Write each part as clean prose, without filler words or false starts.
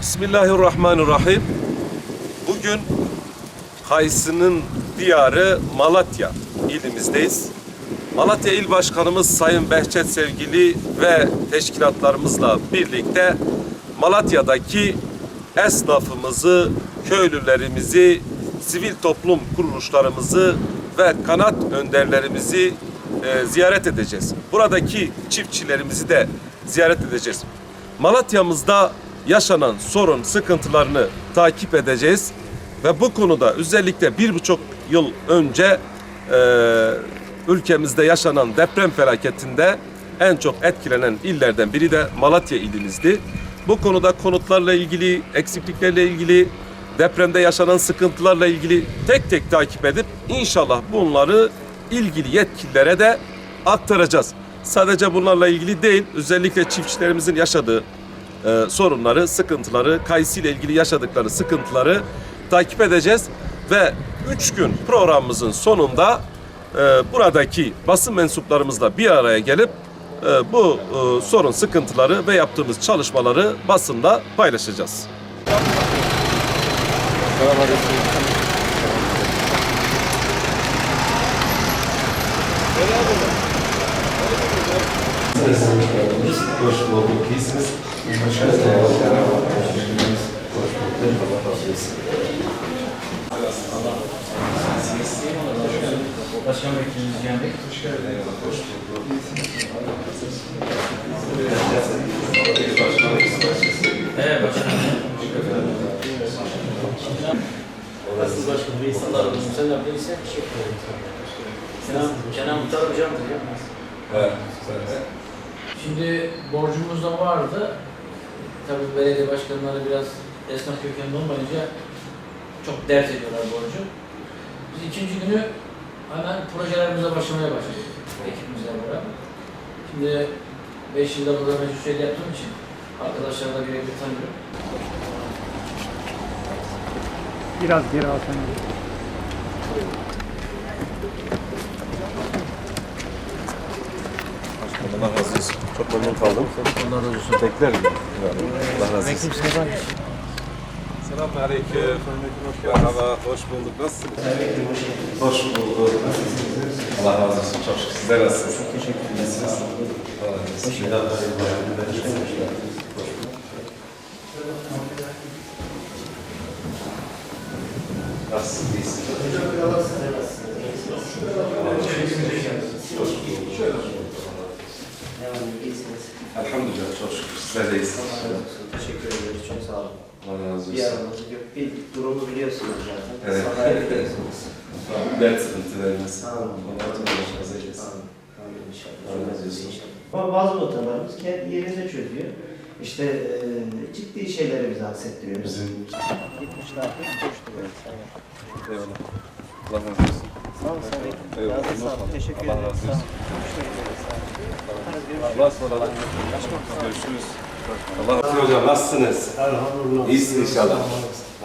Bismillahirrahmanirrahim. Bugün Kayısı'nın diyarı Malatya ilimizdeyiz. Malatya İl Başkanımız Sayın Behçet Sevgili ve teşkilatlarımızla birlikte Malatya'daki esnafımızı, köylülerimizi, sivil toplum kuruluşlarımızı ve kanaat önderlerimizi ziyaret edeceğiz. Buradaki çiftçilerimizi de ziyaret edeceğiz. Malatya'mızda yaşanan sorun, sıkıntılarını takip edeceğiz ve bu konuda özellikle 1,5 yıl önce ülkemizde yaşanan deprem felaketinde en çok etkilenen illerden biri de Malatya ilimizdi. Bu konuda konutlarla ilgili, eksikliklerle ilgili, depremde yaşanan sıkıntılarla ilgili tek tek takip edip inşallah bunları ilgili yetkililere de aktaracağız. Sadece bunlarla ilgili değil, özellikle çiftçilerimizin yaşadığı sorunları, sıkıntıları, kayısı ile ilgili yaşadıkları sıkıntıları takip edeceğiz ve 3 gün programımızın sonunda buradaki basın mensuplarımızla bir araya gelip bu sorun, sıkıntıları ve yaptığımız çalışmaları basında paylaşacağız. Hoş bulduk. İyisiniz? Hoş geldiniz. Başkan Vekilimiz geldik. Hoş geldiniz. Hoş bulduk. Evet başkanım. Nasılsınız başkanım? İnsanlar arasında sen yaptığın ise teşekkür ederim. Kenan Muhtar hocamdır ya. Evet. Şimdi borcumuz da vardı. Tabii belediye başkanları biraz esnaf kökenli olmayınca çok dert ediyorlar borcu. Biz ikinci günü hemen projelerimize başlamaya başladık. Ekibimizle beraber. Şimdi 5 yılda burada meclis yaptığım için arkadaşlarla birebir tanıyorum. Biraz geri alsana. Allah razı olsun. Çok memnun kaldım. Allah razı olsun. Beklerim. Allah razı olsun. Selamünaleyküm. Merhaba, hoş bulduk. Nasılsınız? Hoş bulduk. Allah razı olsun. Çok şükür. Sizler nasılsınız? Çok teşekkür ederim. Nasılsınız? İyisiniz? Elhamdülillah, çok şükür. Sizler de iyisiniz. Teşekkür ederiz. Çok sağ olun. Allah razı olsun. Bir aramızda yok. Bir durumu biliyorsunuz zaten. Evet. Sabah biliyorsunuz. Dert sıkıntılarınız. Sağ olun. Allah başınıza eylesin. Sağ olun. Amin inşallah. Allah razı olsun. İnşallah. Ama bazı vatanlarımız kendi yerinde çözüyor. İşte ciddi şeyleri bize aksettiriyor. Bizim 70'lerde boştu böyle. eyvallah. Allah razı olsun. Sağ olun. Eyvallah. Sağ olun. Teşekkür Allah ederim. razı Sağ olsun. olun. Allah'a ısmarladık. Görüşürüz. Allah razı olsun. Hocam nasılsınız? Elhamdülillah. İyisin inşallah.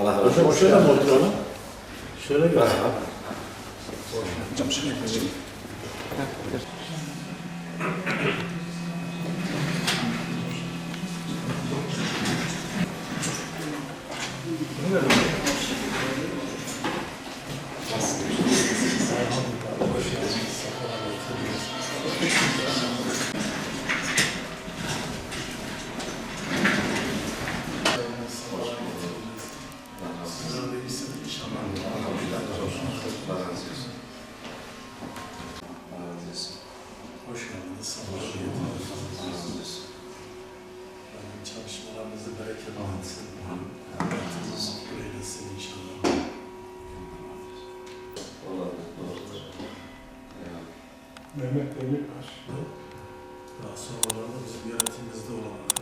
Allah razı olsun. Hocam şöyle mi oturalım? Şöyle gel. Hocam şöyle geçelim. Hoş geldiniz. Hoş geldiniz. Çalışmalarınızı bereketlensin. Hayatınızı mutlu eylesin inşallah. Mehmet Demirbaş. Daha sonra da bizim yönetimimizde olan